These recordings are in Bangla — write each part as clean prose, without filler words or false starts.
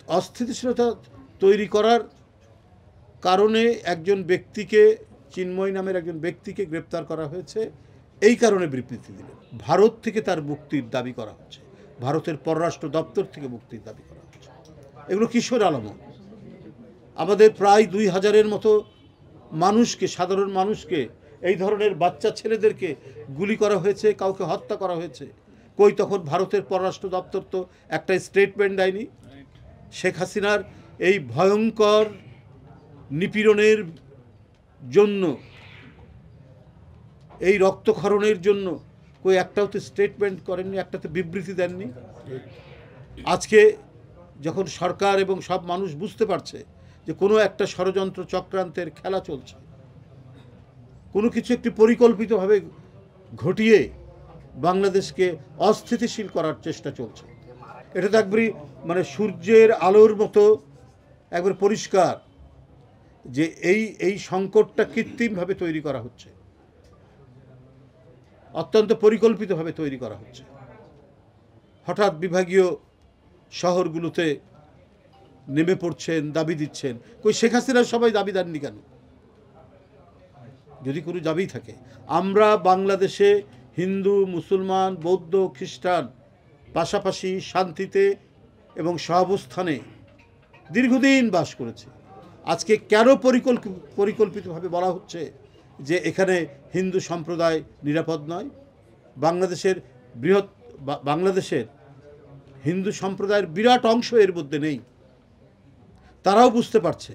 অস্থিতিশীলতা তৈরি করার কারণে একজন ব্যক্তিকে, চিন্ময় নামের একজন ব্যক্তিকে গ্রেপ্তার করা হয়েছে, এই কারণে বিবৃতি দিলেন। ভারত থেকে তার মুক্তির দাবি করা হচ্ছে, ভারতের পররাষ্ট্র দপ্তর থেকে মুক্তির দাবি করা হচ্ছে। এগুলো কিশোর আলামত। আমাদের প্রায় 2000-এর মতো মানুষকে, সাধারণ মানুষকে, এই ধরনের বাচ্চা ছেলেদেরকে গুলি করা হয়েছে, কাউকে হত্যা করা হয়েছে। কই তখন ভারতের পররাষ্ট্র দপ্তর তো একটা স্টেটমেন্ট দেয়নি। শেখ হাসিনার এই ভয়ঙ্কর নিপীড়নের জন্য, এই রক্তক্ষরণের জন্য কই একটাও তো স্টেটমেন্ট করেননি, একটা তো বিবৃতি দেননি। আজকে যখন সরকার এবং সব মানুষ বুঝতে পারছে যে কোনো একটা ষড়যন্ত্র চক্রান্তের খেলা চলছে, কোনো কিছু একটি পরিকল্পিতভাবে ঘটিয়ে বাংলাদেশকে অস্থিতিশীল করার চেষ্টা চলছে, এটা তো একবারই মানে সূর্যের আলোর মতো একবার পরিষ্কার যে এই সংকটটা কৃত্রিমভাবে তৈরি করা হচ্ছে, অত্যন্ত পরিকল্পিতভাবে তৈরি করা হচ্ছে। হঠাৎ বিভাগীয় শহরগুলোতে নেমে পড়ছেন, দাবি দিচ্ছেন। কই শেখ হাসিনার সবাই দাবি দেননি কেন? যদি কোনো দাবি থাকে, আমরা বাংলাদেশে হিন্দু, মুসলমান, বৌদ্ধ, খ্রিস্টান পাশাপাশি শান্তিতে এবং সহাবস্থানে দীর্ঘদিন বাস করেছি। আজকে কেন পরিকল্পিতভাবে বলা হচ্ছে যে এখানে হিন্দু সম্প্রদায় নিরাপদ নয়? বাংলাদেশের হিন্দু সম্প্রদায়ের বিরাট অংশ এর মধ্যে নেই। তারাও বুঝতে পারছে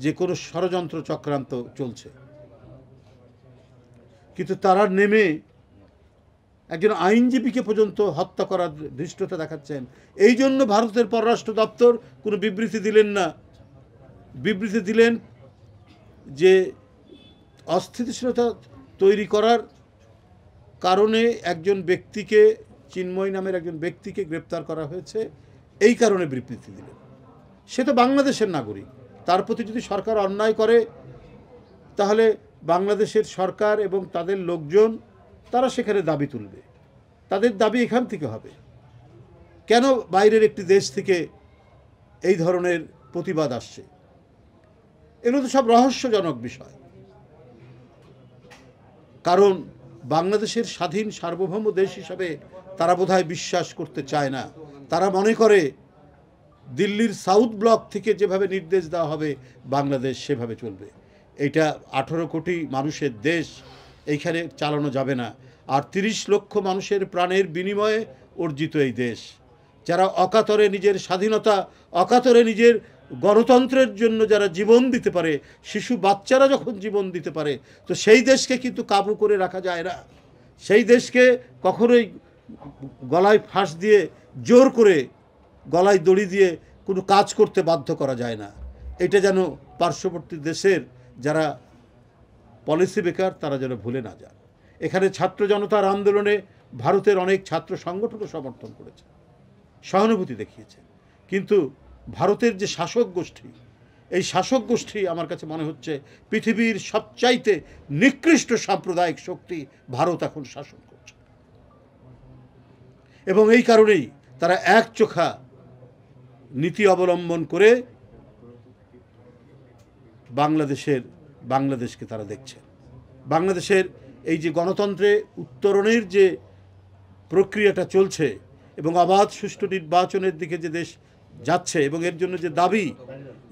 যে কোনো ষড়যন্ত্র চক্রান্ত চলছে, কিন্তু তারা নেমে একজন আইনজীবীকে পর্যন্ত হত্যা করার ধৃষ্টতা দেখাচ্ছেন। এই জন্য ভারতের পররাষ্ট্র দপ্তর কোনো বিবৃতি দিলেন না। বিবৃতি দিলেন যে অস্থিতিশীলতা তৈরি করার কারণে একজন ব্যক্তিকে, চিন্ময় নামের একজন ব্যক্তিকে গ্রেপ্তার করা হয়েছে, এই কারণে বিবৃতি দিলেন। সে তো বাংলাদেশের নাগরিক, তার প্রতি যদি সরকার অন্যায় করে তাহলে বাংলাদেশের সরকার এবং তাদের লোকজন তারা সেখানে দাবি তুলবে, তাদের দাবি এখান থেকে হবে। কেন বাইরের একটি দেশ থেকে এই ধরনের প্রতিবাদ আসছে? এগুলো তো সব রহস্যজনক বিষয়। কারণ বাংলাদেশের স্বাধীন সার্বভৌম দেশ হিসাবে তারা বোধহয় বিশ্বাস করতে চায় না। তারা মনে করে দিল্লির সাউথ ব্লক থেকে যেভাবে নির্দেশ দেওয়া হবে বাংলাদেশ সেভাবে চলবে। এটা 18 কোটি মানুষের দেশ, এইখানে চালানো যাবে না। আর 30 লক্ষ মানুষের প্রাণের বিনিময়ে অর্জিত এই দেশ, যারা অকাতরে নিজের স্বাধীনতা, অকাতরে নিজের গণতন্ত্রের জন্য যারা জীবন দিতে পারে, শিশু বাচ্চারা যখন জীবন দিতে পারে, তো সেই দেশকে কিন্তু কাবু করে রাখা যায় না। সেই দেশকে কখনোই গলায় ফাঁস দিয়ে, জোর করে গলায় দড়ি দিয়ে কোনো কাজ করতে বাধ্য করা যায় না। এটা যেন পার্শ্ববর্তী দেশের যারা পলিসি মেকার তারা যেন ভুলে না যান। এখানে ছাত্র জনতার আন্দোলনে ভারতের অনেক ছাত্র সংগঠনও সমর্থন করেছে, সহানুভূতি দেখিয়েছে। কিন্তু ভারতের যে শাসক গোষ্ঠী, এই শাসক গোষ্ঠী আমার কাছে মনে হচ্ছে পৃথিবীর সবচাইতে নিকৃষ্ট সাম্প্রদায়িক শক্তি ভারত এখন শাসন করছে। এবং এই কারণেই তারা একচোখা নীতি অবলম্বন করে বাংলাদেশকে তারা দেখছে। বাংলাদেশের এই যে গণতন্ত্রে উত্তরণের যে প্রক্রিয়াটা চলছে এবং অবাধ সুষ্ঠু নির্বাচনের দিকে যে দেশ যাচ্ছে, এবং এর জন্য যে দাবি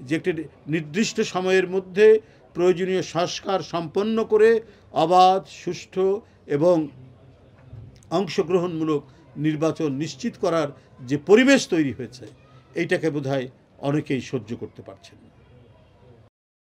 যে একটি নির্দিষ্ট সময়ের মধ্যে প্রয়োজনীয় সংস্কার সম্পন্ন করে অবাধ, সুষ্ঠু এবং অংশগ্রহণমূলক নির্বাচন নিশ্চিত করার যে পরিবেশ তৈরি হয়েছে, এইটাকে বোধহয় অনেকেই সহ্য করতে পারছেন না।